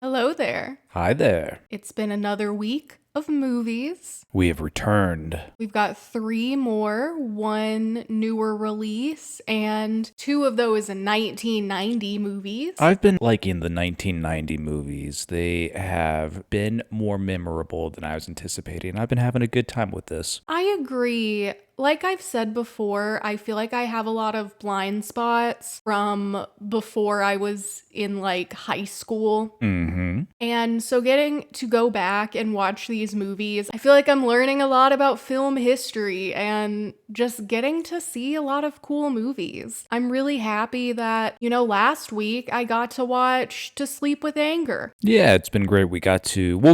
Hello there. Hi there. It's been another week of movies. We have returned. We've got 3 more, 1 newer release, and 2 of those 1990 movies. I've been liking the 1990 movies. They have been more memorable than I was anticipating. I've been having a good time with this. I agree. Like I've said before, I feel like I have a lot of blind spots from before I was in high school. And so getting to go back and watch these movies, I feel like I'm learning a lot about film history and just getting to see a lot of cool movies. I'm really happy that, last week I got to watch To Sleep with Anger. Yeah, it's been great. We'll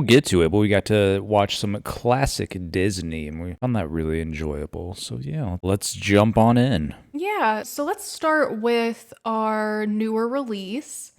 get to it, but we got to watch some classic Disney, and we found that really enjoyable. So yeah, let's jump on in. Yeah, so let's start with our newer release.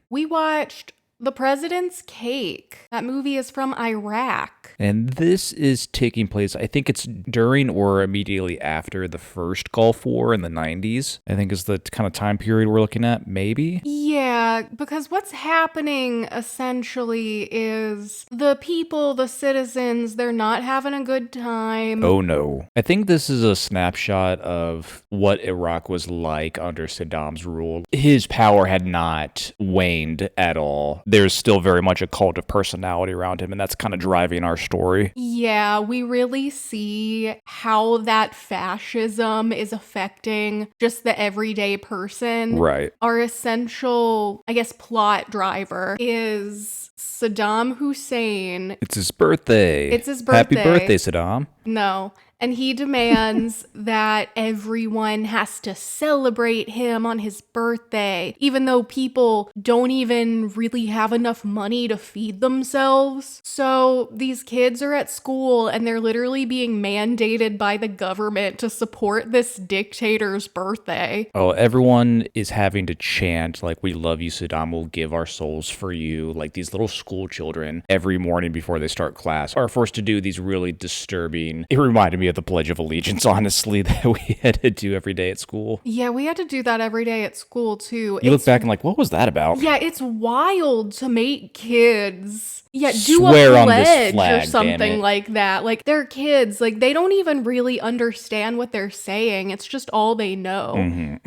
We watched The President's Cake. That movie is from Iraq. And this is taking place, I think it's during or immediately after the first Gulf War in the 90s. I think is the kind of time period we're looking at, maybe? Yeah, because what's happening essentially is the people, the citizens, they're not having a good time. Oh no. I think this is a snapshot of what Iraq was like under Saddam's rule. His power had not waned at all. There's still very much a cult of personality around him, and that's kind of driving our story. Yeah, we really see how that fascism is affecting just the everyday person. Right. Our essential, plot driver is Saddam Hussein. It's his birthday. Happy birthday, Saddam. No. And he demands that everyone has to celebrate him on his birthday, even though people don't even really have enough money to feed themselves. So these kids are at school and they're literally being mandated by the government to support this dictator's birthday. Oh, everyone is having to chant, we love you, Saddam, we'll give our souls for you. These little school children, every morning before they start class, are forced to do these really disturbing, it reminded me of the Pledge of Allegiance, honestly, that we had to do every day at school. Yeah, we had to do that every day at school, too. You look back and what was that about? Yeah, it's wild to make kids... do Swear a on this pledge flag, or something like that. They're kids. They don't even really understand what they're saying. It's just all they know.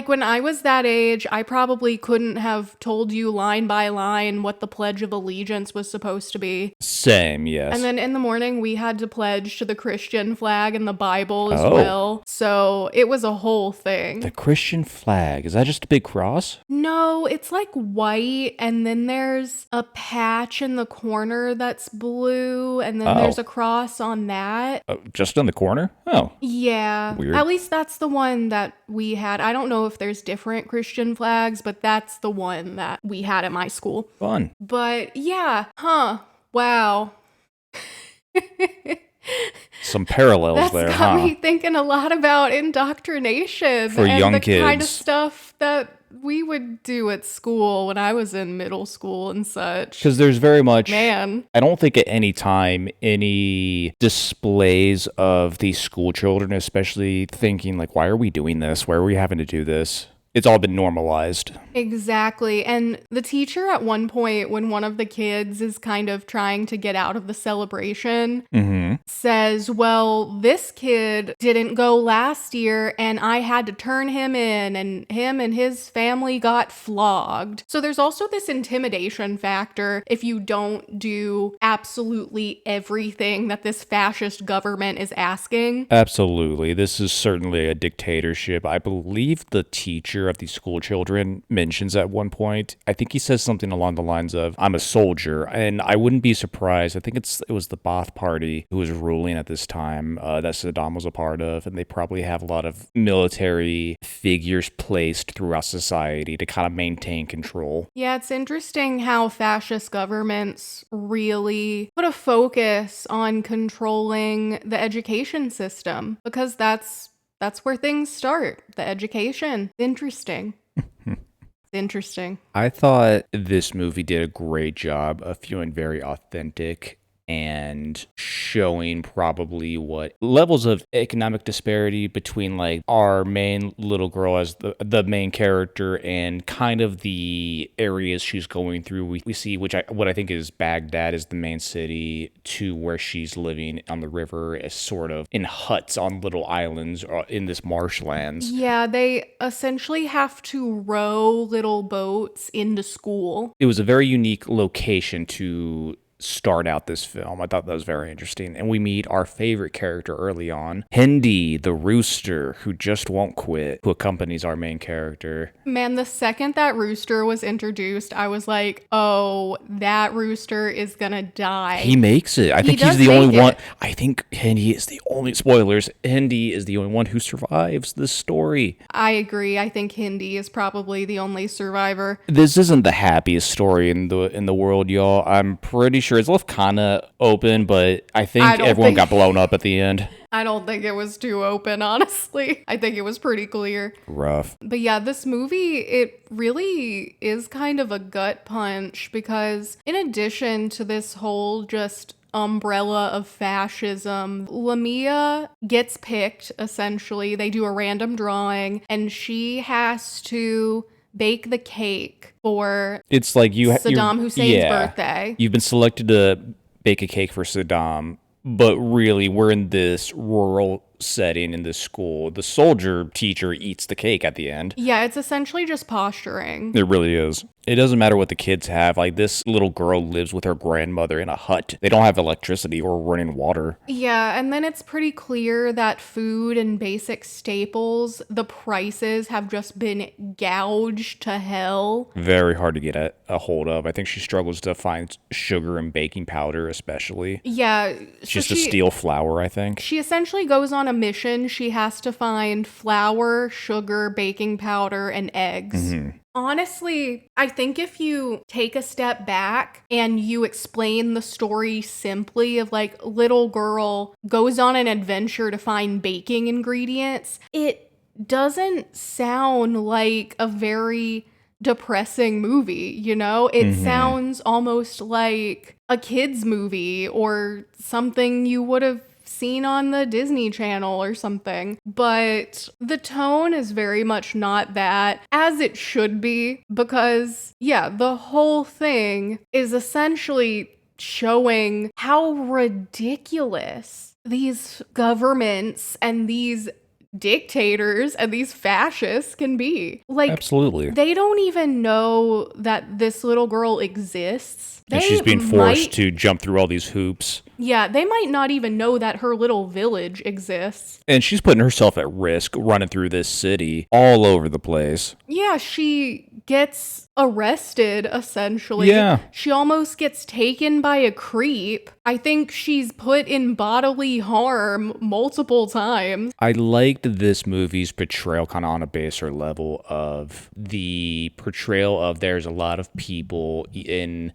When I was that age, I probably couldn't have told you line by line what the Pledge of Allegiance was supposed to be. Same, yes. And then in the morning, we had to pledge to the Christian flag and the Bible as well. So it was a whole thing. The Christian flag, is that just a big cross? No, it's white, and then there's a patch in the corner that's blue, and then there's a cross on that. Just on the corner? Oh. Yeah. Weird. At least that's the one that we had. I don't know if there's different Christian flags, but that's the one that we had at my school. Fun. But yeah. Wow. Some parallels there, That's got me thinking a lot about indoctrination for and young the kids. Kind of stuff that we would do at school when I was in middle school and such. Because there's very much... Man. I don't think at any time any displays of these school children, especially thinking, why are we doing this? Why are we having to do this? It's all been normalized. Exactly. And the teacher at one point, when one of the kids is kind of trying to get out of the celebration, says, well, this kid didn't go last year and I had to turn him in, and him and his family got flogged. So there's also this intimidation factor if you don't do absolutely everything that this fascist government is asking. Absolutely. This is certainly a dictatorship. I believe the teacher of these school children mentions at one point, I think he says something along the lines of, I'm a soldier. And I wouldn't be surprised. I think it was the Ba'ath Party who was ruling at this time that Saddam was a part of. And they probably have a lot of military figures placed throughout society to kind of maintain control. Yeah, it's interesting how fascist governments really put a focus on controlling the education system, because that's where things start. The education. Interesting. Interesting. I thought this movie did a great job of feeling very authentic and showing probably what levels of economic disparity between like our main little girl as the main character and kind of the areas she's going through. We see what I think is Baghdad is the main city to where she's living on the river as sort of in huts on little islands in this marshlands. Yeah, they essentially have to row little boats into school. It was a very unique location to start out this film. I thought that was very interesting. And we meet our favorite character early on, Hindi, the rooster who just won't quit, who accompanies our main character. Man, the second that rooster was introduced, I was like, oh, that rooster is gonna die. He makes it. I think he's the only one. I think Hindi is the only, spoilers, Hindi is the only one who survives this story. I agree. I think Hindi is probably the only survivor. This isn't the happiest story in the world, y'all. I'm pretty sure it's left kind of open, but I think everyone got blown up at the end. I don't think it was too open, honestly. I think it was pretty clear. Rough. But yeah, this movie, it really is kind of a gut punch because in addition to this whole just umbrella of fascism, Lamia gets picked, essentially. They do a random drawing and she has to bake the cake for it's like Saddam Hussein's birthday. You've been selected to bake a cake for Saddam, but really we're in this rural setting in this school. The soldier teacher eats the cake at the end. Yeah, it's essentially just posturing. It really is. It doesn't matter what the kids have. Like, this little girl lives with her grandmother in a hut. They don't have electricity or running water. Yeah, and then it's pretty clear that food and basic staples, the prices have just been gouged to hell. Very hard to get a hold of. I think she struggles to find sugar and baking powder, especially. Yeah. Just to steal flour, I think. She essentially goes on a mission. She has to find flour, sugar, baking powder, and eggs. Mm-hmm. Honestly, I think if you take a step back and you explain the story simply of like little girl goes on an adventure to find baking ingredients, it doesn't sound like a very depressing movie, you know? It sounds almost like a kid's movie or something you would have seen on the Disney Channel or something. But the tone is very much not that, as it should be, because yeah, the whole thing is essentially showing how ridiculous these governments and these dictators and these fascists can be. Like, absolutely. They don't even know that this little girl exists. And she's being forced to jump through all these hoops. Yeah, they might not even know that her little village exists. And she's putting herself at risk running through this city all over the place. Yeah, she gets arrested, essentially. Yeah. She almost gets taken by a creep. I think she's put in bodily harm multiple times. I liked this movie's portrayal kind of on a baser level of the portrayal of there's a lot of people in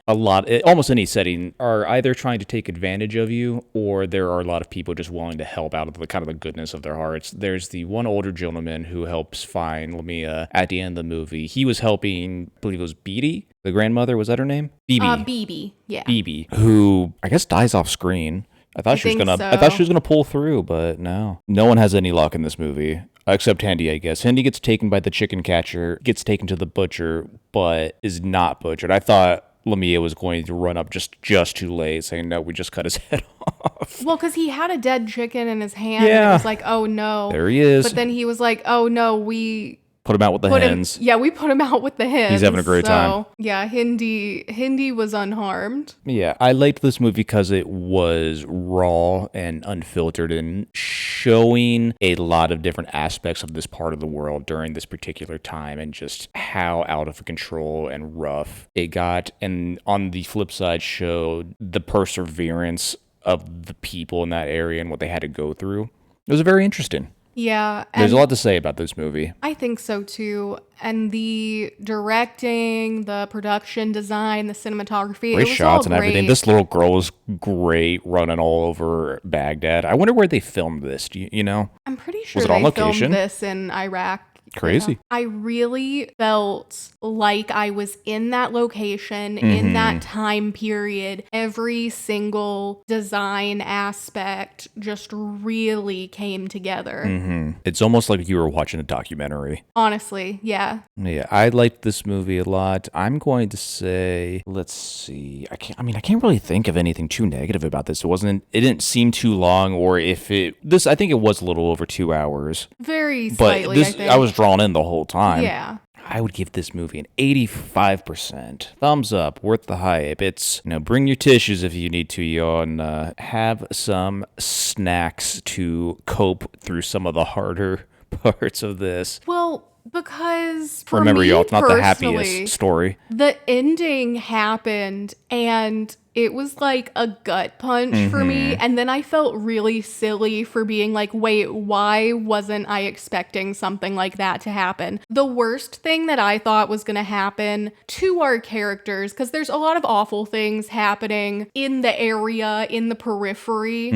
almost any setting are either trying to take advantage of you or there are a lot of people just willing to help out of the kind of the goodness of their hearts. There's the one older gentleman who helps find Lamia at the end of the movie. He was helping, I believe it was Beatty, the grandmother. Was that her name? Bibi, yeah. Bibi, who I guess dies off screen. I thought she was gonna pull through, but no. No one has any luck in this movie. Except Handy, I guess. Handy gets taken by the chicken catcher, gets taken to the butcher, but is not butchered. I thought Lamia was going to run up just too late, saying, no, we just cut his head off. Well, because he had a dead chicken in his hand, and it was like, oh no. There he is. But then he was like, oh no, we put him out with the hens. We put him out with the hens. He's having a great time. Yeah, Hindi was unharmed. Yeah, I liked this movie because it was raw and unfiltered and showing a lot of different aspects of this part of the world during this particular time and just how out of control and rough it got. And on the flip side, showed the perseverance of the people in that area and what they had to go through. It was very interesting. Yeah. There's a lot to say about this movie. I think so too. And the directing, the production design, the cinematography. Great shots and everything. This little girl was great running all over Baghdad. I wonder where they filmed this. Do you know? I'm pretty sure was it on location? Filmed this in Iraq. Crazy. Yeah. I really felt like I was in that location, in that time period. Every single design aspect just really came together. It's almost like you were watching a documentary. Honestly, yeah. Yeah, I liked this movie a lot. I'm going to say, let's see. I can't really think of anything too negative about this. It didn't seem too long, or I think it was a little over 2 hours. Very But slightly, I think. I was drawn in the whole time. Yeah. I would give this movie an 85%. Thumbs up, worth the hype. It's, bring your tissues if you need to, yo, and have some snacks to cope through some of the harder parts of this. Well, because for Remember, me y'all, it's not the personally, happiest story. the ending happened and it was like a gut punch for me. And then I felt really silly for being like, wait, why wasn't I expecting something like that to happen? The worst thing that I thought was going to happen to our characters, because there's a lot of awful things happening in the area, in the periphery,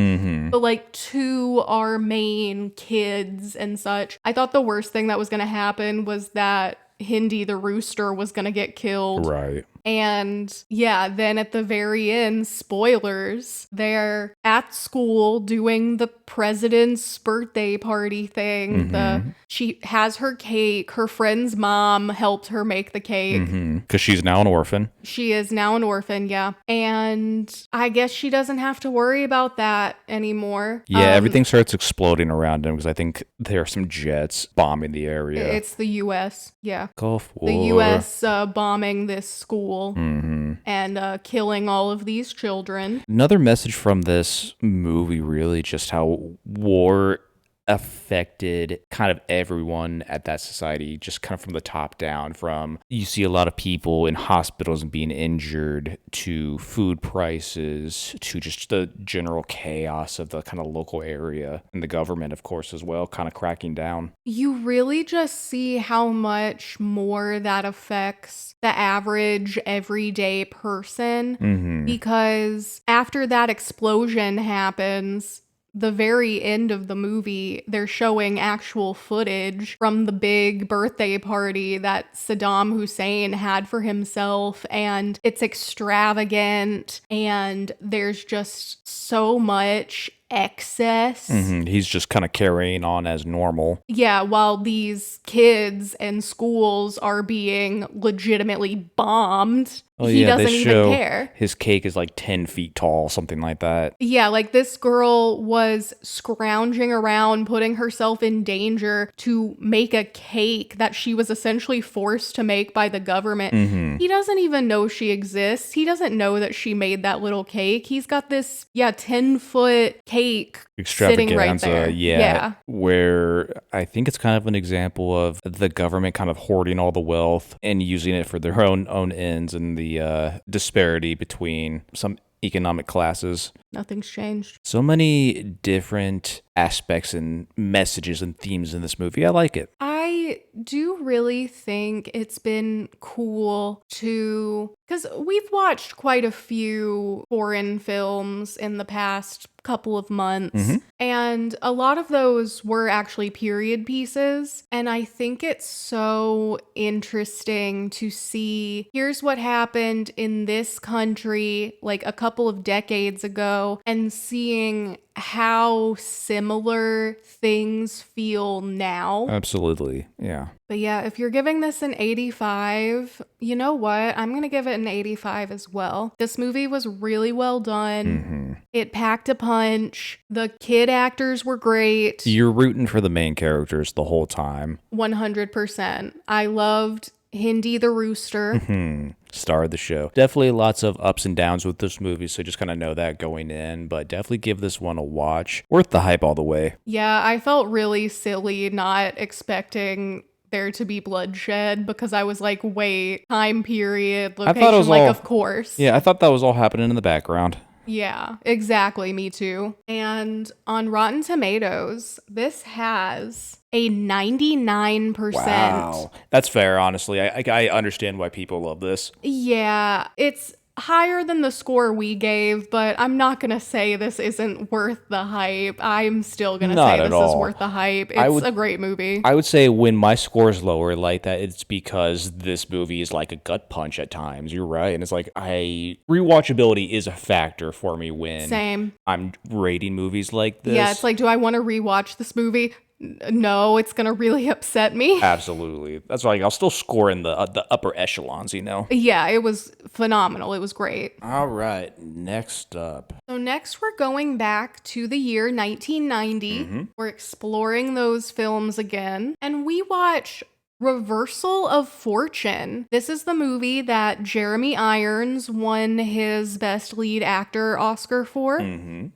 but like to our main kids and such. I thought the worst thing that was going to happen was that Hindi the rooster was going to get killed. Right. And yeah, then at the very end, spoilers, they're at school doing the president's birthday party thing. She has her cake. Her friend's mom helped her make the cake. Because she's now an orphan. She is now an orphan, yeah. And I guess she doesn't have to worry about that anymore. Yeah, everything starts exploding around him because I think there are some jets bombing the area. It's the U.S., yeah. Gulf War. The U.S. Bombing this school and killing all of these children. Another message from this movie, really, just how war affected kind of everyone at that society, just kind of from the top down. From you see a lot of people in hospitals and being injured, to food prices, to just the general chaos of the kind of local area, and the government, of course, as well, kind of cracking down. You really just see how much more that affects the average everyday person, because after that explosion happens, the very end of the movie, they're showing actual footage from the big birthday party that Saddam Hussein had for himself, and it's extravagant, and there's just so much excess. He's just kind of carrying on as normal. Yeah, while these kids and schools are being legitimately bombed. He doesn't even care. His cake is like 10 feet tall, something like that. Yeah, like this girl was scrounging around, putting herself in danger to make a cake that she was essentially forced to make by the government. He doesn't even know she exists. He doesn't know that she made that little cake. He's got this, 10-foot cake sitting right there. Yeah. Where I think it's kind of an example of the government kind of hoarding all the wealth and using it for their own ends, and the disparity between some economic classes. Nothing's changed. So many different aspects and messages and themes in this movie. I like it. I do really think it's been cool to, because we've watched quite a few foreign films in the past couple of months, and a lot of those were actually period pieces, and I think it's so interesting to see, here's what happened in this country like a couple of decades ago, and seeing how similar things feel now. Absolutely. Yeah. But yeah, if you're giving this an 85, you know what? I'm going to give it an 85 as well. This movie was really well done. It packed a punch. The kid actors were great. You're rooting for the main characters the whole time. 100%. I loved Hindi the rooster. Star of the show. Definitely lots of ups and downs with this movie, so just kind of know that going in, but definitely give this one a watch. Worth the hype all the way. Yeah, I felt really silly not expecting there to be bloodshed, because I was like, wait, time period, location, like, of course. Yeah, I thought that was all happening in the background. Yeah, exactly. Me too. And on Rotten Tomatoes, this has a 99%. Wow. That's fair, honestly. I understand why people love this. Yeah, it's higher than the score we gave, but I'm not going to say this isn't worth the hype. I'm still going to Not say at this is all. worth the hype. I It's would- a great movie. I would say when my score is lower like that, it's because this movie is like a gut punch at times. You're right. And it's like rewatchability is a factor for me when Same. I'm rating movies like this. Yeah, it's like, do I want to rewatch this movie? No, it's going to really upset me. Absolutely. That's like I'll still score in the upper echelons, Yeah, it was phenomenal. It was great. All right, next up. So next we're going back to the year 1990. We're exploring those films again, and we watch Reversal of Fortune. This is the movie that Jeremy Irons won his Best Lead Actor Oscar for.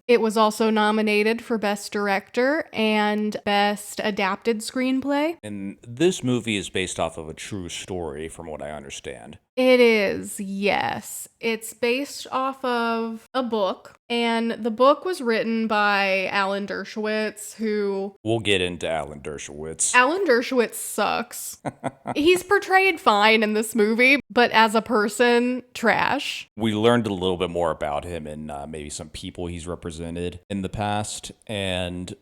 It was also nominated for Best Director and Best Adapted Screenplay. And this movie is based off of a true story, from what I understand. It is, yes. It's based off of a book, and the book was written by Alan Dershowitz, who... We'll get into Alan Dershowitz. Alan Dershowitz sucks. He's portrayed fine in this movie, but as a person, trash. We learned a little bit more about him and maybe some people he's represented in the past, and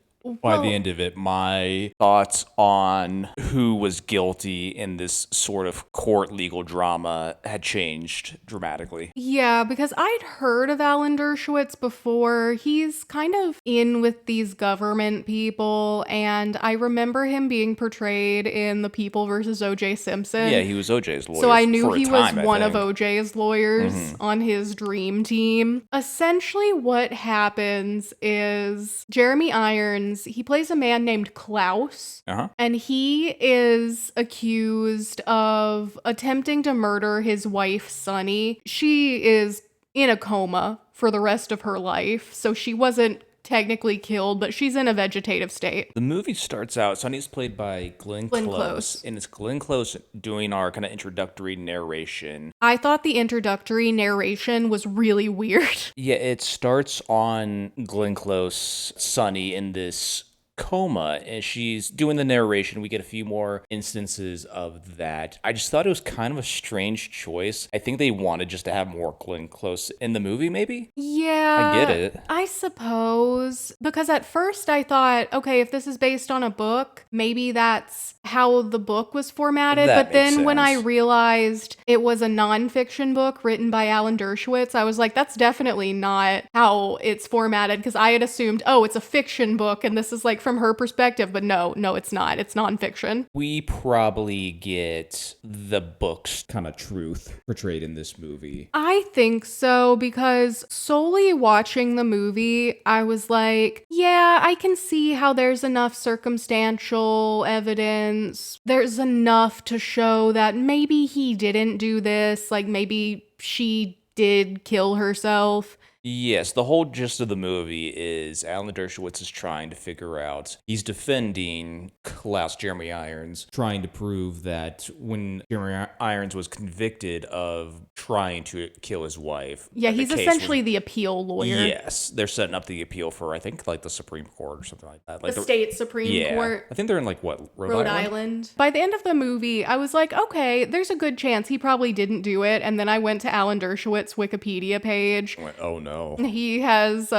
by the end of it, my thoughts on who was guilty in this sort of court legal drama had changed dramatically. Yeah, because I'd heard of Alan Dershowitz before. He's kind of in with these government people, and I remember him being portrayed in The People versus O.J. Simpson. Yeah, he was OJ's lawyer. So I knew for a he time, was I one of think. OJ's lawyers on his dream team. Essentially, what happens is Jeremy Irons, he plays a man named Klaus, and he is accused of attempting to murder his wife, Sunny. She is in a coma for the rest of her life, so she wasn't technically killed, but she's in a vegetative state. The movie starts out, Sonny's played by Glenn Close, and it's Glenn Close doing our kind of introductory narration. I thought the introductory narration was really weird. Yeah, it starts on Glenn Close, Sonny, in this coma, and she's doing the narration. We get a few more instances of that. I just thought it was kind of a strange choice. I think they wanted just to have more Glenn Close in the movie, maybe? Yeah. I get it. I suppose. Because at first I thought, okay, if this is based on a book, maybe that's how the book was formatted. That But then makes when I sense. realized it was a nonfiction book written by Alan Dershowitz, I was like, that's definitely not how it's formatted. Because I had assumed, oh, it's a fiction book and this is like from her perspective. But no, it's not. It's nonfiction. We probably get the book's kind of truth portrayed in this movie. I think so, because solely watching the movie, I was like, yeah, I can see how there's enough circumstantial evidence. There's enough to show that maybe he didn't do this, like maybe she did kill herself. Yes, the whole gist of the movie is Alan Dershowitz is trying to figure out, he's defending Klaus Jeremy Irons, trying to prove that when Jeremy Irons was convicted of trying to kill his wife. Yeah, the he's case essentially was- the appeal lawyer. Yes, they're setting up the appeal for, I think, like the Supreme Court or something like that. Like The state Supreme Court. I think they're in like what, Rhode Island. By the end of the movie, I was like, okay, there's a good chance he probably didn't do it. And then I went to Alan Dershowitz's Wikipedia page. I went, oh no. He has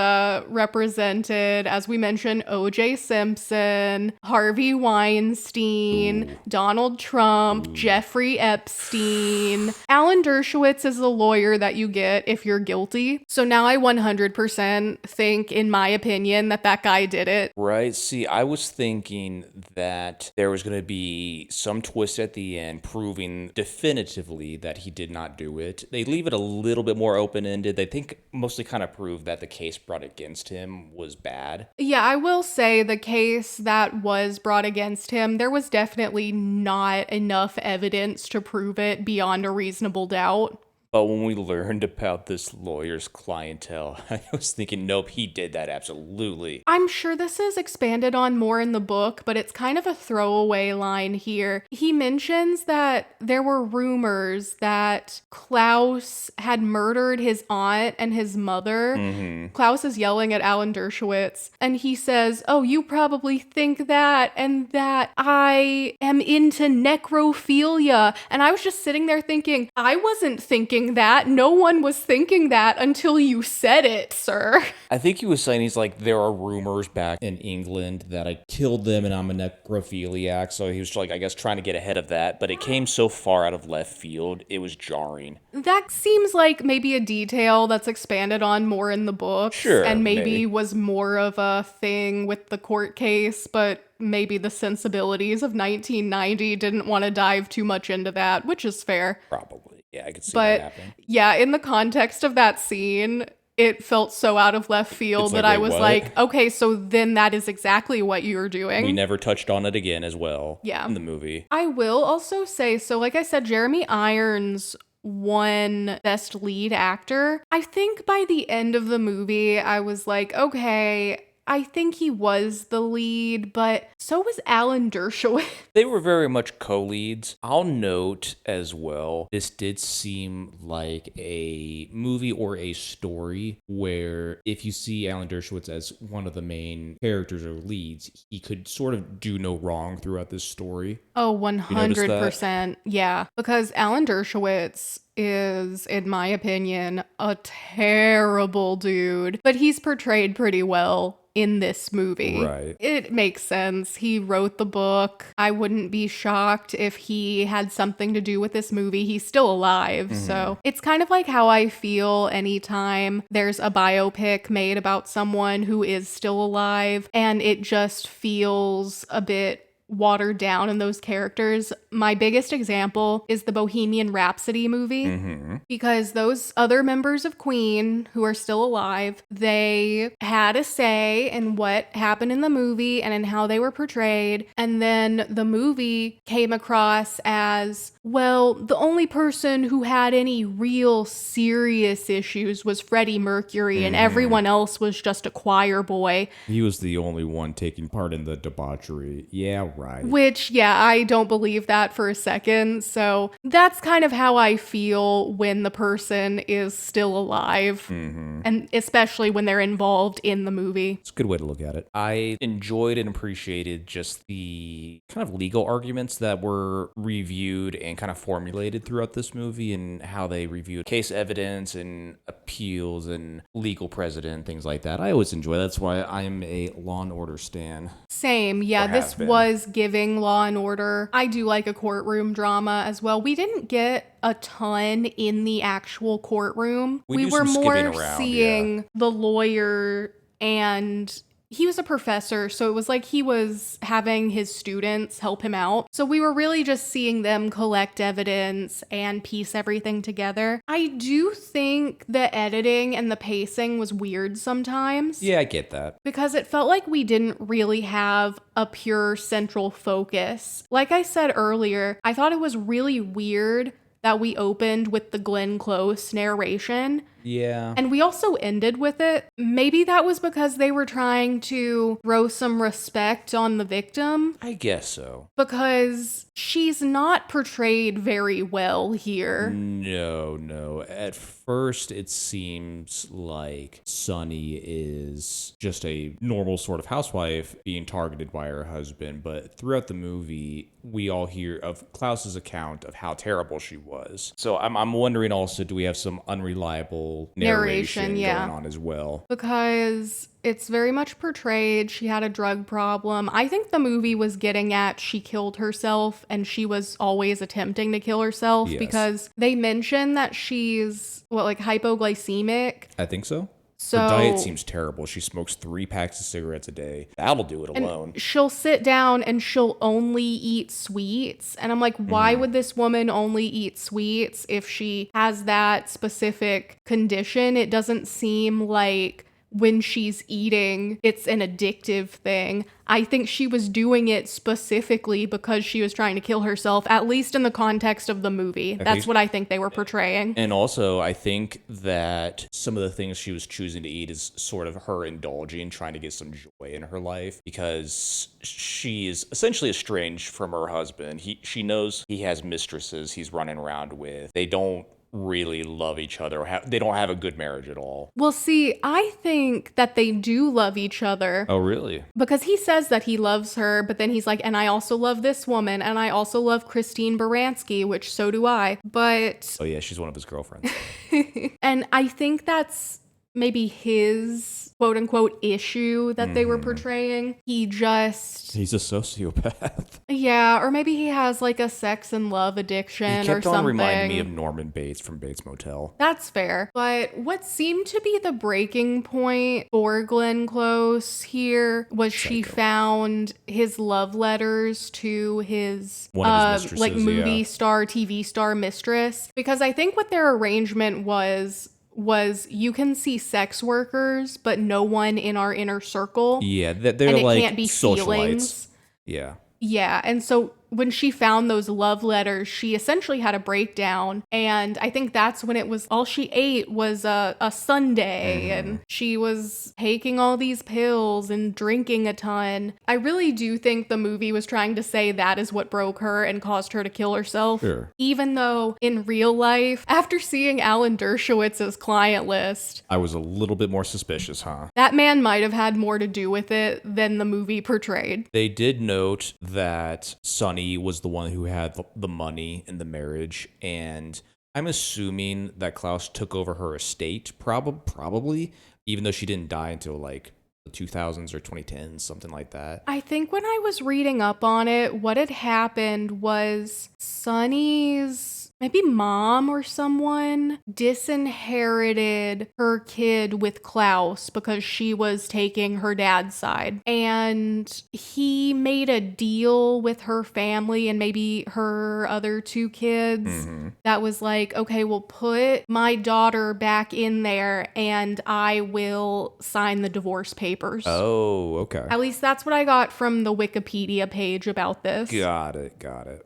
represented, as we mentioned, O.J. Simpson, Harvey Weinstein, Donald Trump, Jeffrey Epstein. Alan Dershowitz is the lawyer that you get if you're guilty. So now I 100% think, in my opinion, that guy did it. Right. See, I was thinking that there was going to be some twist at the end proving definitively that he did not do it. They leave it a little bit more open-ended. They think mostly kind of prove that the case brought against him was bad. Yeah, I will say the case that was brought against him, there was definitely not enough evidence to prove it beyond a reasonable doubt. But when we learned about this lawyer's clientele, I was thinking, nope, he did that, absolutely. I'm sure this is expanded on more in the book, but it's kind of a throwaway line here. He mentions that there were rumors that Klaus had murdered his aunt and his mother. Klaus is yelling at Alan Dershowitz, and he says, oh, you probably think that, and that I am into necrophilia. And I was just sitting there thinking, I wasn't thinking thinking that. No one was thinking that until you said it, sir. I think he was saying, he's like, there are rumors back in England that I killed them and I'm a necrophiliac. So he was like, I guess, trying to get ahead of that. But it came so far out of left field, it was jarring. That seems like maybe a detail that's expanded on more in the books. Sure, and maybe maybe. was more of a thing with the court case, but maybe the sensibilities of 1990 didn't want to dive too much into that, which is fair. Probably. Yeah, I could see that But happening. yeah, in the context of that scene, it felt so out of left field It's that like, I wait, was what? like, okay, so then that is exactly what you're doing. We never touched on it again as well. Yeah. In the movie. I will also say, so like I said, Jeremy Irons won Best Lead Actor. I think by the end of the movie, I was like, okay, I think he was the lead, but so was Alan Dershowitz. They were very much co-leads. I'll note as well, this did seem like a movie or a story where if you see Alan Dershowitz as one of the main characters or leads, he could sort of do no wrong throughout this story. Oh, You noticed that? 100%. Yeah, because Alan Dershowitz is, in my opinion, a terrible dude, but he's portrayed pretty well in this movie. Right. It makes sense. He wrote the book. I wouldn't be shocked if he had something to do with this movie. He's still alive. So it's kind of like how I feel anytime there's a biopic made about someone who is still alive and it just feels a bit watered down in those characters. My biggest example is the Bohemian Rhapsody movie, because those other members of Queen who are still alive, they had a say in what happened in the movie and in how they were portrayed. And then the movie came across as, well, the only person who had any real serious issues was Freddie Mercury and everyone else was just a choir boy. He was the only one taking part in the debauchery. Yeah, right. Which, yeah, I don't believe that for a second. So that's kind of how I feel when the person is still alive. And especially when they're involved in the movie. It's a good way to look at it. I enjoyed and appreciated just the kind of legal arguments that were reviewed and kind of formulated throughout this movie and how they reviewed case evidence and appeals and legal precedent, things like that. I always enjoy that. That's why I'm a Law and Order stan. Same. Yeah, Or has this been. was giving Law and Order. I do like a courtroom drama as well. We didn't get a ton in the actual courtroom. We We do were some skipping more around, seeing the lawyer, and he was a professor, so it was like he was having his students help him out. So we were really just seeing them collect evidence and piece everything together. I do think the editing and the pacing was weird sometimes. Yeah, I get that. Because it felt like we didn't really have a pure central focus. Like I said earlier, I thought it was really weird that we opened with the Glenn Close narration. Yeah. And we also ended with it. Maybe that was because they were trying to throw some respect on the victim, I guess so. because she's not portrayed very well here. No. At first, it seems like Sunny is just a normal sort of housewife being targeted by her husband, but throughout the movie, we all hear of Klaus's account of how terrible she was. So I'm wondering also, do we have some unreliable narration yeah. going on as well? Because it's very much portrayed she had a drug problem. I think the movie was getting at she killed herself and she was always attempting to kill herself, Yes. because they mention that she's, like hypoglycemic. I think so. So Her diet seems terrible. She smokes 3 packs of cigarettes a day. That'll do it alone. she'll sit down and she'll only eat sweets. And I'm like, why would this woman only eat sweets if she has that specific condition? It doesn't seem like when she's eating, it's an addictive thing. I think she was doing it specifically because she was trying to kill herself, at least in the context of the movie. That's what I think they were portraying. And also, I think that some of the things she was choosing to eat is sort of her indulging, trying to get some joy in her life, because she is essentially estranged from her husband. She knows he has mistresses he's running around with. They don't really love each other. Or they don't have a good marriage at all. Well, see, I think that they do love each other. Oh, really? Because he says that he loves her, but then he's like, and I also love this woman, and I also love Christine Baranski, which so do I. But Oh, yeah, she's one of his girlfriends. and I think that's maybe his quote unquote issue that they were portraying. He's a sociopath. Yeah, or maybe he has like a sex and love addiction He or kept something. on reminding me of Norman Bates from Bates Motel. That's fair. But what seemed to be the breaking point for Glenn Close here was she found his love letters to his one of his mistresses, like movie star, TV star mistress. Because I think what their arrangement was you can see sex workers, but no one in our inner circle. Yeah, they're and it like can't be socialites. feelings. Yeah. Yeah, and so when she found those love letters, she essentially had a breakdown, and I think that's when it was all she ate was a sundae, and she was taking all these pills and drinking a ton. I really do think the movie was trying to say that is what broke her and caused her to kill herself. Sure. Even though in real life, after seeing Alan Dershowitz's client list, I was a little bit more suspicious, huh? that man might have had more to do with it than the movie portrayed. They did note that Sonny was the one who had the money in the marriage, and I'm assuming that Klaus took over her estate, probably, even though she didn't die until like the 2000s or 2010s, something like that. I think when I was reading up on it, what had happened was Sonny's maybe mom or someone disinherited her kid with Klaus because she was taking her dad's side. And he made a deal with her family and maybe her other two kids that was like, okay, we'll put my daughter back in there and I will sign the divorce papers. Oh, okay. At least that's what I got from the Wikipedia page about this. Got it.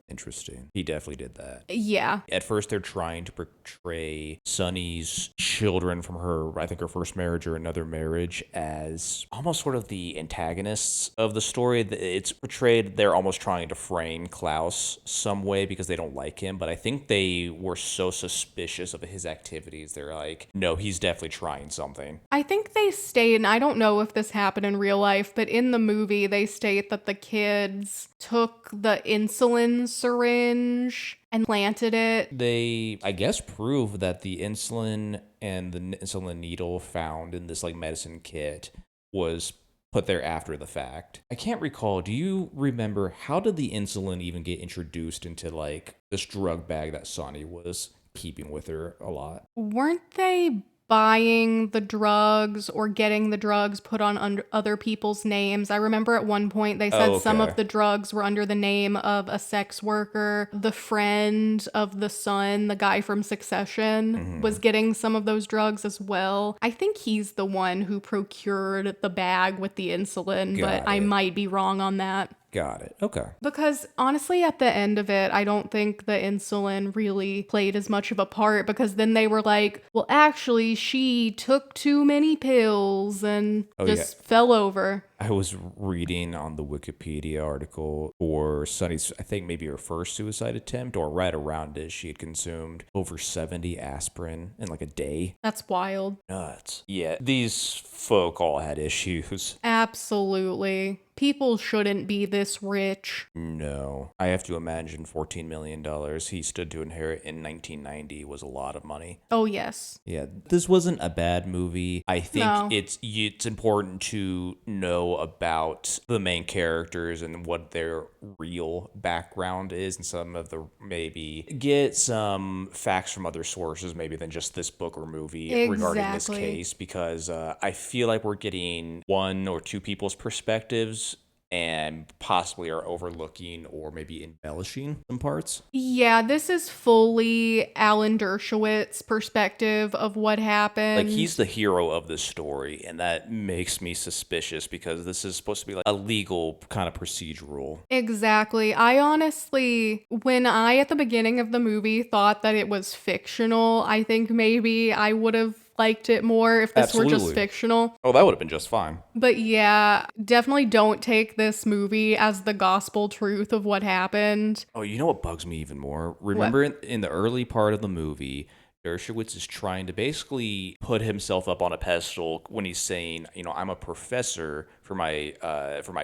Interesting. He definitely did that. Yeah. At first, they're trying to portray Sunny's children from her, I think her first marriage or another marriage, as almost sort of the antagonists of the story. It's portrayed they're almost trying to frame Klaus some way because they don't like him, but I think they were so suspicious of his activities. They're like, no, he's definitely trying something. I think they state, and I don't know if this happened in real life, but in the movie, they state that the kids took the insulin syringe and planted it. They, I guess, prove that the insulin and the insulin needle found in this like medicine kit was put there after the fact. I can't recall. Do you remember how did the insulin even get introduced into like this drug bag that Sonny was keeping with her a lot? Weren't they buying the drugs or getting the drugs put on other people's names? I remember at one point they said some of the drugs were under the name of a sex worker. The friend of the son, the guy from Succession, was getting some of those drugs as well. I think he's the one who procured the bag with the insulin, but I might be wrong on that. Got it. Okay. Because honestly, at the end of it, I don't think the insulin really played as much of a part, because then they were like, well, actually, she took too many pills and fell over. I was reading on the Wikipedia article for Sunny's, I think maybe her first suicide attempt, or right around it, she had consumed over 70 aspirin in like a day. That's wild. Nuts. Yeah, these folk all had issues. Absolutely. People shouldn't be this rich. No. I have to imagine $14 million he stood to inherit in 1990 was a lot of money. Oh, yes. Yeah, this wasn't a bad movie. I think it's important to know about the main characters and what their real background is, and some of the, maybe get some facts from other sources maybe than just this book or movie regarding this case, because I feel like we're getting one or two people's perspectives and possibly are overlooking or maybe embellishing some parts. Yeah, this is fully Alan Dershowitz's perspective of what happened. Like, he's the hero of this story, and that makes me suspicious because this is supposed to be like a legal kind of procedural. Exactly. I honestly, when I, at the beginning of the movie, thought that it was fictional, I think maybe I would have liked it more if this were just fictional. Oh, that would have been just fine. But yeah, definitely don't take this movie as the gospel truth of what happened. Oh, you know what bugs me even more? Remember in the early part of the movie, Dershowitz is trying to basically put himself up on a pedestal when he's saying, I'm a professor for my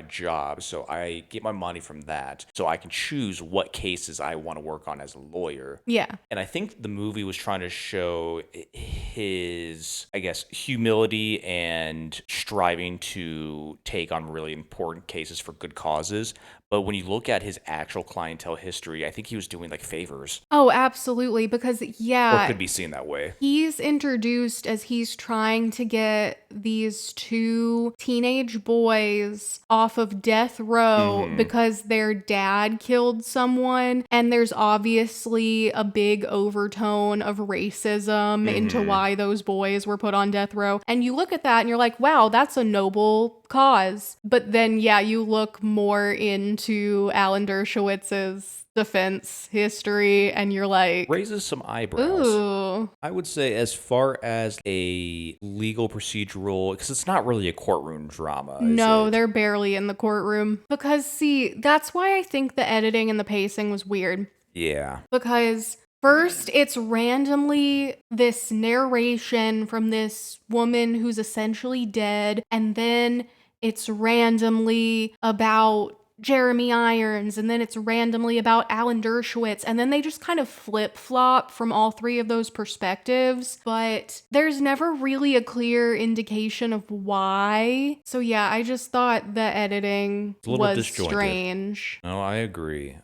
job, so I get my money from that, so I can choose what cases I want to work on as a lawyer. Yeah. And I think the movie was trying to show his, I guess, humility and striving to take on really important cases for good causes. But when you look at his actual clientele history, I think he was doing like favors. Oh, absolutely. Because, Or could be seen that way. he's introduced as he's trying to get these two teenage boys off of death row because their dad killed someone. And there's obviously a big overtone of racism into why those boys were put on death row. And you look at that and you're like, wow, that's a noble cause. But then, you look more into Alan Dershowitz's defense history and you're like, raises some eyebrows. ooh. I would say as far as a legal procedural, because it's not really a courtroom drama. No, they're barely in the courtroom. Because, see, that's why I think the editing and the pacing was weird. Yeah. Because first, it's randomly this narration from this woman who's essentially dead, and then it's randomly about Jeremy Irons, and then it's randomly about Alan Dershowitz, and then they just kind of flip-flop from all three of those perspectives, but there's never really a clear indication of why. So I just thought the editing was disjointed. strange. No, I agree.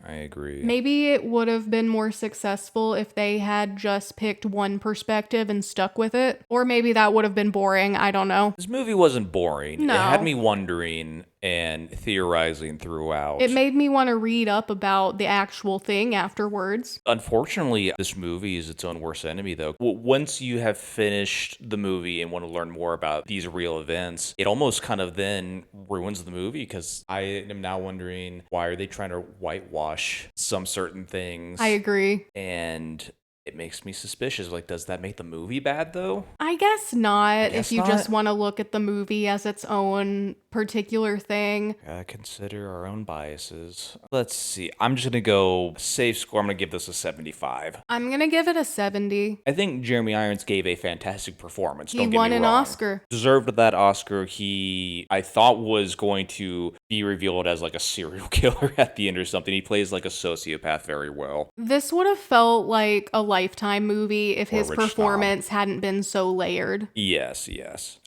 Maybe it would have been more successful if they had just picked one perspective and stuck with it, or maybe that would have been boring. I don't know. This movie wasn't boring. No. It had me wondering and theorizing throughout. It made me want to read up about the actual thing afterwards. Unfortunately, this movie is its own worst enemy, though. Once you have finished the movie and want to learn more about these real events, it almost kind of then ruins the movie, because I am now wondering, why are they trying to whitewash some certain things? I agree. And it makes me suspicious. Like, does that make the movie bad, though? I guess not, if you not. just want to look at the movie as its own particular thing. Consider our own biases. Let's see. I'm just going to go safe score. I'm going to give this a 75. I'm going to give it a 70. I think Jeremy Irons gave a fantastic performance. He won an Oscar. Deserved that Oscar. I thought was going to be revealed as like a serial killer at the end or something. He plays like a sociopath very well. This would have felt like a Lifetime movie if his rich performance hadn't been so layered. Yes.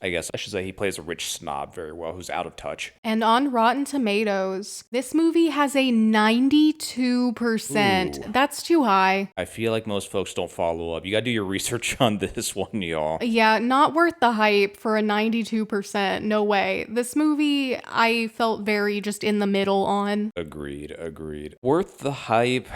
I guess I should say he plays a rich snob very well who's out of touch. And on Rotten Tomatoes, this movie has a 92%. Ooh. That's too high. I feel like most folks don't follow up. You gotta do your research on this one, y'all. Yeah, not worth the hype for a 92%. No way. This movie, I felt very just in the middle on. Agreed. Worth the hype?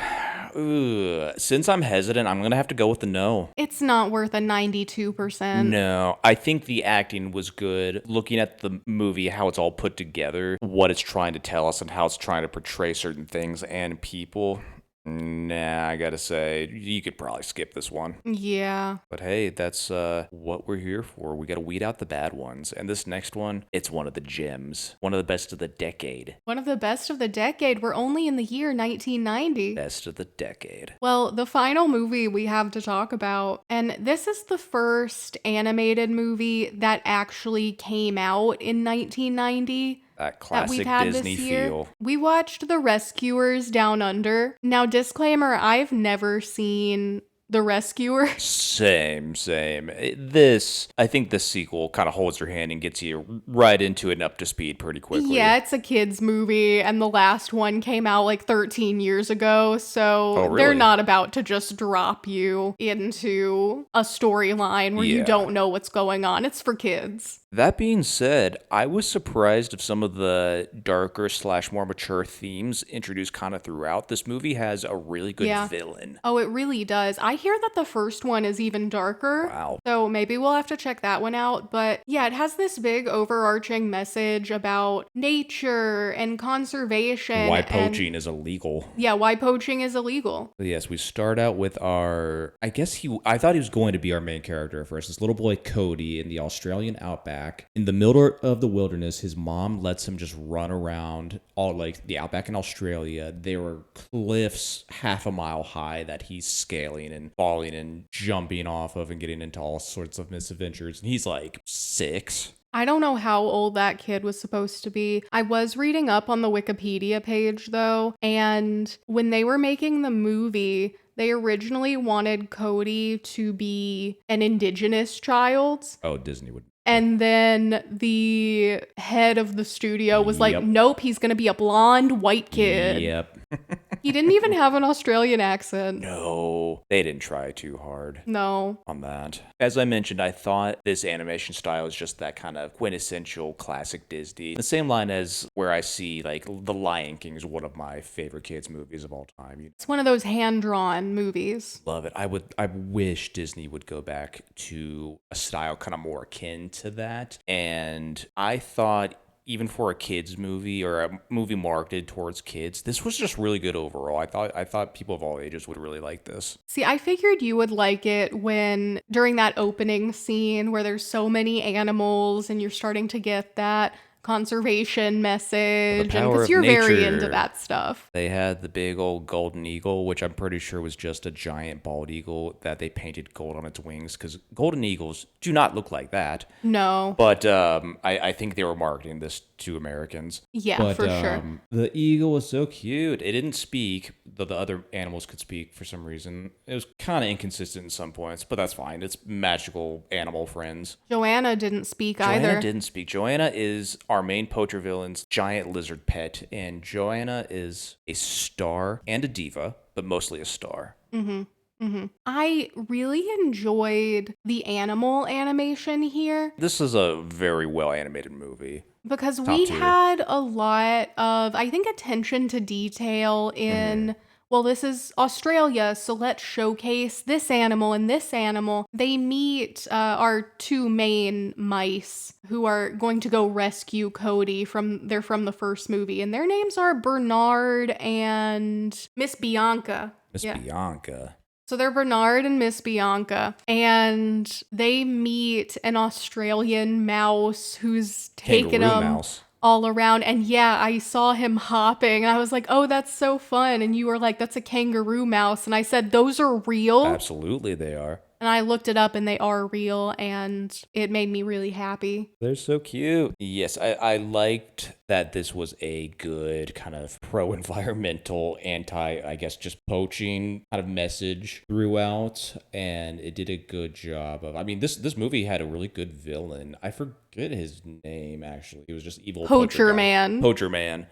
Ooh. Since I'm hesitant, I'm gonna have to go with the no. It's not worth a 92%. No, I think the acting was good. Looking at the movie, how it's all put together, what it's trying to tell us, and how it's trying to portray certain things and people. Nah, I gotta say, you could probably skip this one. Yeah. But hey, that's what we're here for. We gotta weed out the bad ones. And this next one, it's one of the gems. One of the best of the decade. One of the best of the decade. We're only in the year 1990. Best of the decade. Well, the final movie we have to talk about, and this is the first animated movie that actually came out in 1990. That classic we've had Disney this year. feel. We watched The Rescuers Down Under. Now, disclaimer, I've never seen The Rescuers. Same. I think this sequel kind of holds your hand and gets you right into it and up to speed pretty quickly. Yeah, it's a kid's movie, and the last one came out like 13 years ago, so Oh, really? they're not about to just drop you into a storyline where you don't know what's going on. It's for kids. That being said, I was surprised of some of the darker / more mature themes introduced kind of throughout. This movie has a really good villain. Oh, it really does. I hear that the first one is even darker. Wow. So maybe we'll have to check that one out. But yeah, it has this big overarching message about nature and conservation. Why poaching is illegal. Yeah, why poaching is illegal. But yes, we start out with I thought he was going to be our main character at first. This little boy, Cody, in the Australian outback. In the middle of the wilderness, his mom lets him just run around all like the outback in Australia. There were cliffs half a mile high that he's scaling, and and falling and jumping off of and getting into all sorts of misadventures. And he's like 6. I don't know how old that kid was supposed to be. I was reading up on the Wikipedia page though, and when they were making the movie, they originally wanted Cody to be an indigenous child. Oh, Disney would. And then the head of the studio was like, Yep. nope, he's going to be a blonde white kid. Yep. He didn't even have an Australian accent. No, they didn't try too hard. No. On that. As I mentioned, I thought this animation style is just that kind of quintessential classic Disney. The same line as where I see like The Lion King is one of my favorite kids movies of all time. It's one of those hand-drawn movies. Love it. I wish Disney would go back to a style kind of more akin to that. And I thought even for a kids movie or a movie marketed towards kids, this was just really good overall. I thought people of all ages would really like this. See, I figured you would like it when during that opening scene where there's so many animals and you're starting to get that conservation message, and because you're very into that stuff. They had the big old golden eagle, which I'm pretty sure was just a giant bald eagle that they painted gold on its wings, because golden eagles do not look like that. No. But I think they were marketing this to Americans. Yeah, but, for sure. The eagle was so cute. It didn't speak, though the other animals could speak for some reason. It was kind of inconsistent in some points, but that's fine. It's magical animal friends. Joanna didn't speak either. Joanna didn't speak. Joanna is our main poacher villain's giant lizard pet, and Joanna is a star and a diva, but mostly a star. Mm-hmm. Mm-hmm. I really enjoyed the animal animation here. This is a very well animated movie. Because we had a lot of, I think, attention to detail in, well, this is Australia, so let's showcase this animal and this animal. They meet our two main mice who are going to go rescue Cody they're from the first movie, and their names are Bernard and Miss Bianca. Bianca. So they're Bernard and Miss Bianca, and they meet an Australian mouse who's taking them all around. And yeah, I saw him hopping, and I was like, oh, that's so fun. And you were like, that's a kangaroo mouse. And I said, those are real? Absolutely, they are. And I looked it up, and they are real, and it made me really happy. They're so cute. Yes, I liked that this was a good kind of pro-environmental, I guess, just poaching kind of message throughout, and it did a good job of, I mean, this movie had a really good villain. I forget his name, actually. He was just evil Poacher Man. Poacher Man.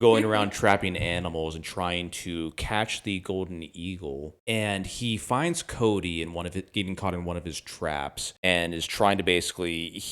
Going around trapping animals and trying to catch the golden eagle. And he finds Cody getting caught in one of his traps, and is trying to basically,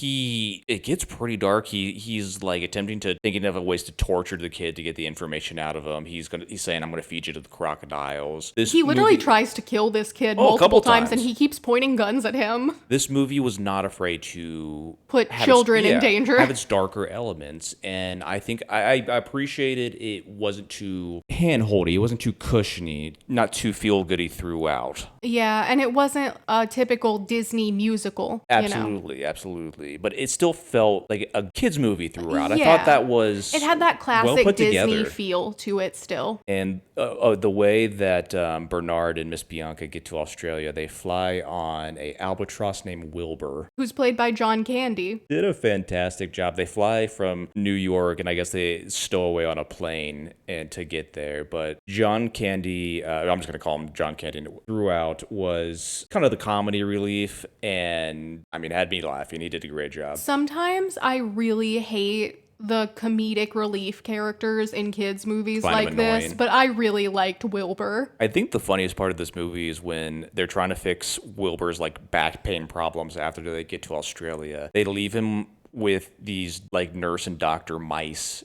it gets pretty dark. He's like thinking of ways to torture the kid to get the information out of him. He's saying, I'm gonna feed you to the crocodiles. He literally tries to kill this kid multiple times, and he keeps pointing guns at him. This movie was not afraid to put children in danger. Have its darker elements, and I think I appreciated it wasn't too hand-holdy, it wasn't too cushiony, not too feel-goody throughout. Yeah, and it wasn't a typical Disney musical. Absolutely. But it still felt like a kid's movie throughout. Yeah. I thought that was it had that classic Disney feel to it still. And the way that Bernard and Miss Bianca get to Australia, they fly on a albatross named Wilbur, who's played by John Candy. Did a fantastic job. They fly from New York, and I guess they stow away on a plane and to get there. But John Candy, I'm just going to call him John Candy throughout, was kind of the comedy relief, and I mean, had me laughing. He did a great job. Sometimes I really hate the comedic relief characters in kids' movies like this, but I really liked Wilbur. I think the funniest part of this movie is when they're trying to fix Wilbur's like back pain problems after they get to Australia. They leave him with these like nurse and doctor mice,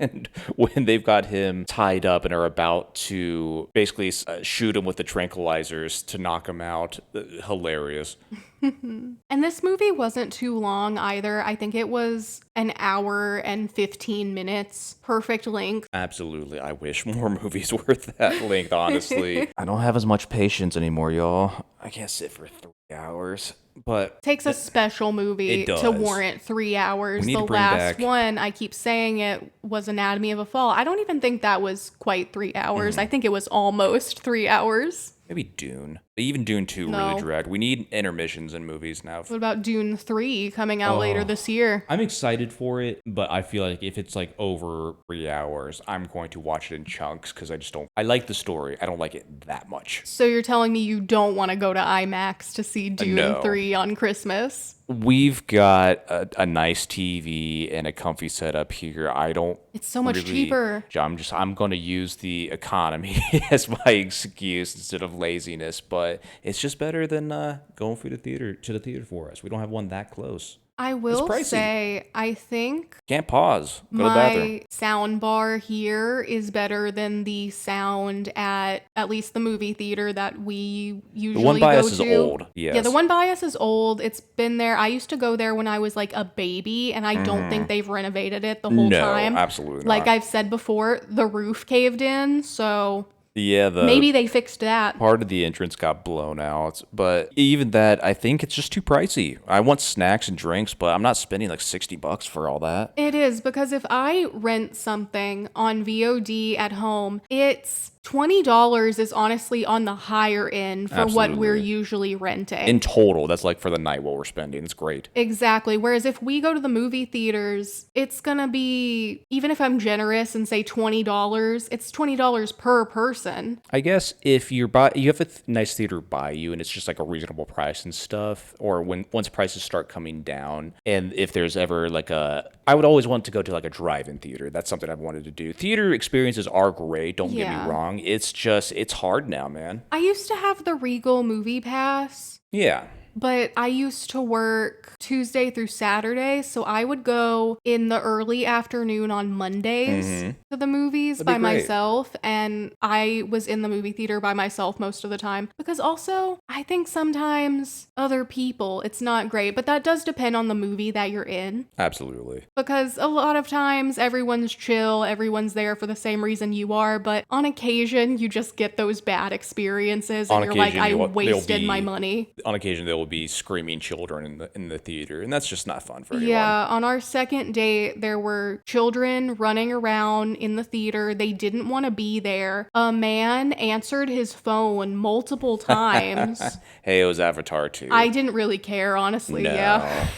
and when they've got him tied up and are about to basically shoot him with the tranquilizers to knock him out, hilarious. And this movie wasn't too long either. I think it was an hour and 15 minutes. Perfect length. Absolutely. I wish more movies were that length, honestly. I don't have as much patience anymore, y'all. I can't sit for 3 hours. But takes a special movie to warrant 3 hours. The last one, I keep saying it, was Anatomy of a Fall. I don't even think that was quite 3 hours. I think it was almost 3 hours. Maybe Dune. Even Dune 2 really No. dragged. We need intermissions in movies now. What about Dune 3 coming out later this year? I'm excited for it, but I feel like if it's like over 3 hours, I'm going to watch it in chunks because I just don't. I like the story. I don't like it that much. So you're telling me you don't want to go to IMAX to see Dune No. 3 on Christmas? We've got a nice TV and a comfy setup here. I don't. It's so much cheaper. I'm going to use the economy as my excuse instead of laziness, but it's just better than going to the theater for us. We don't have one that close. I will say, I think Can't pause. Go to the bathroom. my sound bar here is better than the sound at least the movie theater that we usually go to. The one by us is old. Yes. Yeah, the one by us is old. It's been there. I used to go there when I was like a baby, and I don't think they've renovated it the whole time. No, absolutely not. Like I've said before, the roof caved in, so yeah, maybe they fixed that. Part of the entrance got blown out, but even that, I think it's just too pricey. I want snacks and drinks, but I'm not spending like $60 for all that. It is, because if I rent something on VOD at home, it's $20 is honestly on the higher end for what we're usually renting. In total, that's like for the night what we're spending. It's great. Exactly. Whereas if we go to the movie theaters, it's going to be, even if I'm generous and say $20, it's $20 per person. I guess if you have a nice theater by you and it's just like a reasonable price and stuff, or once prices start coming down, and if there's ever like I would always want to go to like a drive-in theater. That's something I've wanted to do. Theater experiences are great. Don't get me wrong. It's hard now, man. I used to have the Regal Movie Pass. Yeah. But I used to work Tuesday through Saturday, so I would go in the early afternoon on Mondays to the movies by myself, and I was in the movie theater by myself most of the time, because also I think sometimes other people, it's not great, but that does depend on the movie that you're in. Absolutely. Because a lot of times everyone's chill, everyone's there for the same reason you are, but on occasion you just get those bad experiences and you're like, I wasted my money. On occasion there will be screaming children in the theater, and that's just not fun for anyone. Yeah, on our second date, there were children running around in the theater. They didn't want to be there. A man answered his phone multiple times. Hey, it was Avatar 2. I didn't really care, honestly. No. Yeah.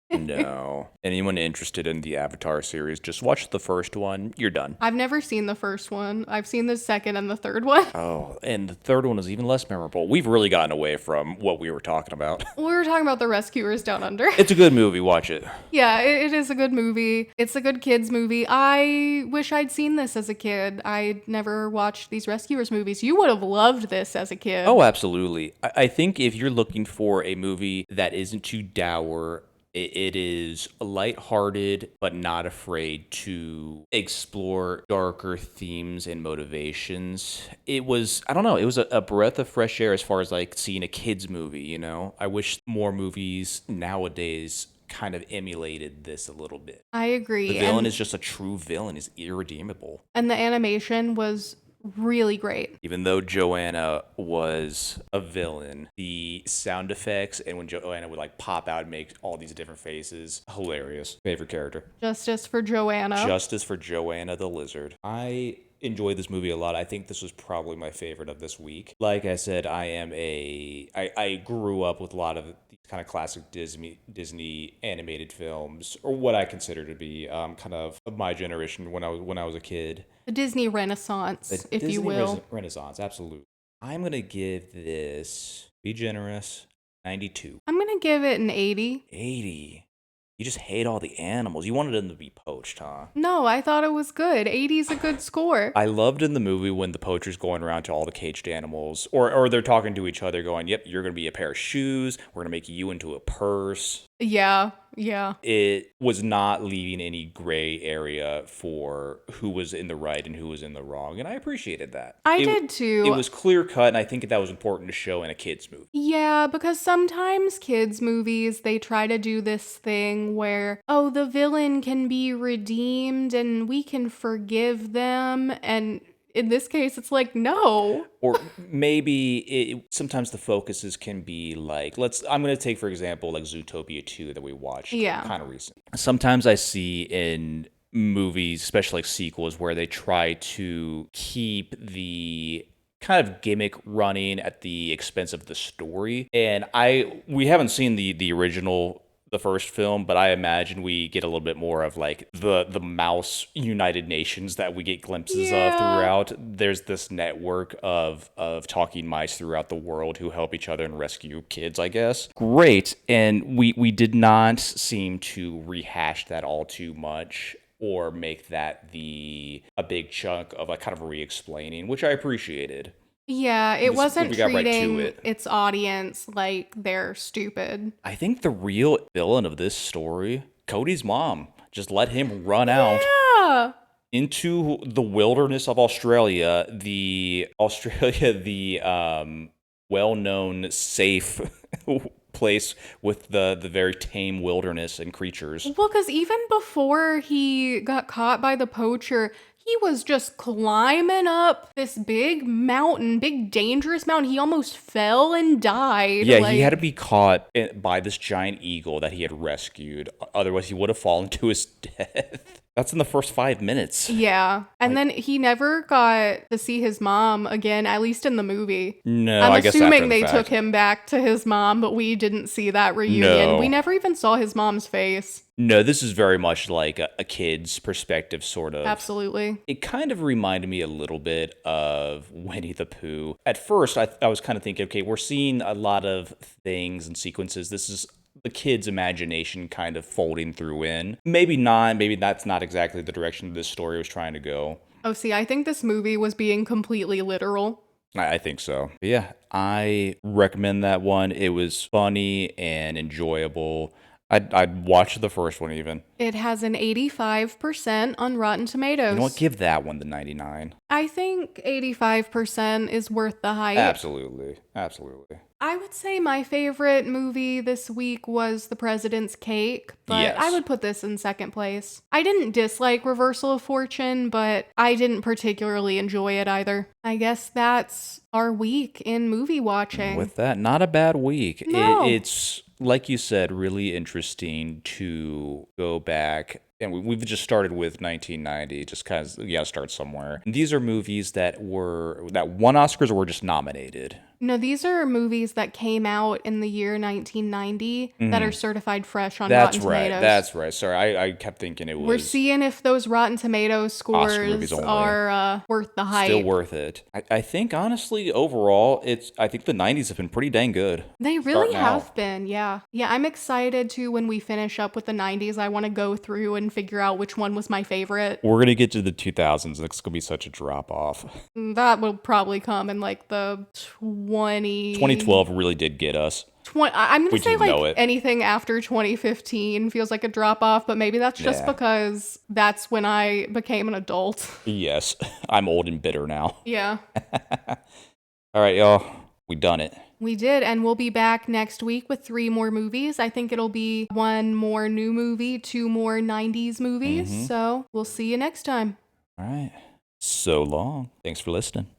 No. Anyone interested in the Avatar series, just watch the first one. You're done. I've never seen the first one. I've seen the second and the third one. Oh, and the third one is even less memorable. We've really gotten away from what we were talking about. We were talking about The Rescuers Down Under. It's a good movie. Watch it. Yeah, it is a good movie. It's a good kids movie. I wish I'd seen this as a kid. I never watched these Rescuers movies. You would have loved this as a kid. Oh, absolutely. I think if you're looking for a movie that isn't too dour, it is lighthearted, but not afraid to explore darker themes and motivations. It was, I don't know, it was a breath of fresh air as far as like seeing a kid's movie, you know? I wish more movies nowadays kind of emulated this a little bit. I agree. The villain is just a true villain, is irredeemable. And the animation was really great. Even though Joanna was a villain, the sound effects and when Joanna would like pop out and make all these different faces, hilarious. Favorite character. Justice for Joanna. Justice for Joanna the Lizard. I enjoyed this movie a lot. I think this was probably my favorite of this week. Like I said, I grew up with a lot of these kind of classic Disney animated films, or what I consider to be kind of my generation when I was a kid. The Disney Renaissance, if you will. Renaissance, absolutely. I'm going to give this, be generous, 92. I'm going to give it an 80. 80. You just hate all the animals. You wanted them to be poached, huh? No, I thought it was good. 80 is a good score. I loved in the movie when the poacher's going around to all the caged animals, or they're talking to each other going, yep, you're going to be a pair of shoes. We're going to make you into a purse. Yeah. It was not leaving any gray area for who was in the right and who was in the wrong, and I appreciated that. I did too. It was clear cut, and I think that was important to show in a kid's movie. Yeah, because sometimes kids' movies, they try to do this thing where, oh, the villain can be redeemed and we can forgive them, and in this case, it's like, no. Or maybe sometimes the focuses can be like, I'm going to take, for example, like Zootopia 2 that we watched kind of recently. Sometimes I see in movies, especially like sequels, where they try to keep the kind of gimmick running at the expense of the story. And we haven't seen the original, the first film, but I imagine we get a little bit more of like the mouse United Nations that we get glimpses of throughout. There's this network of talking mice throughout the world who help each other and rescue kids, I guess. Great. And we did not seem to rehash that all too much or make that a big chunk of like kind of re-explaining, which I appreciated. Yeah, it wasn't We got right to treating it. its audience like they're stupid. I think the real villain of this story, Cody's mom, just let him run out Yeah. into the wilderness of Australia, the well-known safe place with the very tame wilderness and creatures. Well, because even before he got caught by the poacher, he was just climbing up this big mountain, big dangerous mountain. He almost fell and died. Yeah, he had to be caught by this giant eagle that he had rescued. Otherwise, he would have fallen to his death. That's in the first 5 minutes. Yeah. And then he never got to see his mom again, at least in the movie. No, I'm I guess after assuming the they fact. took him back to his mom, but we didn't see that reunion. No. We never even saw his mom's face. No, this is very much like a kid's perspective, sort of. Absolutely. It kind of reminded me a little bit of Winnie the Pooh. At first, I was kind of thinking, okay, we're seeing a lot of things and sequences. This is the kid's imagination kind of folding through in. Maybe not. Maybe that's not exactly the direction this story was trying to go. Oh, see, I think this movie was being completely literal. I think so. But yeah, I recommend that one. It was funny and enjoyable. I'd watch the first one even. It has an 85% on Rotten Tomatoes. You know what? Give that one the 99. I think 85% is worth the hype. Absolutely. Absolutely. I would say my favorite movie this week was The President's Cake, but Yes. I would put this in second place. I didn't dislike Reversal of Fortune, but I didn't particularly enjoy it either. I guess that's our week in movie watching. With that, not a bad week. No. It's, like you said, really interesting to go back. And we've just started with 1990, just because you got to start somewhere. And these are movies that won Oscars or were just nominated. No, these are movies that came out in the year 1990 that are certified fresh on That's Rotten right. Tomatoes. That's right. Sorry, I kept thinking it was We're seeing if those Rotten Tomatoes movies scores only. are worth the hype. still worth it. I think, honestly, overall, I think the 90s have been pretty dang good. They really Starting out. have been, yeah. Yeah, I'm excited to when we finish up with the 90s. I want to go through and figure out which one was my favorite. We're going to get to the 2000s. It's going to be such a drop off. That will probably come in like the 2012 really did get us. I'm going We to say didn't know like it. anything after 2015 feels like a drop off, but maybe that's just Yeah. because that's when I became an adult. Yes, I'm old and bitter now. Yeah. All right, y'all. We done it. We did, and we'll be back next week with 3 more movies. I think it'll be 1 more new movie, 2 more 90s movies. So we'll see you next time. All right. So long. Thanks for listening.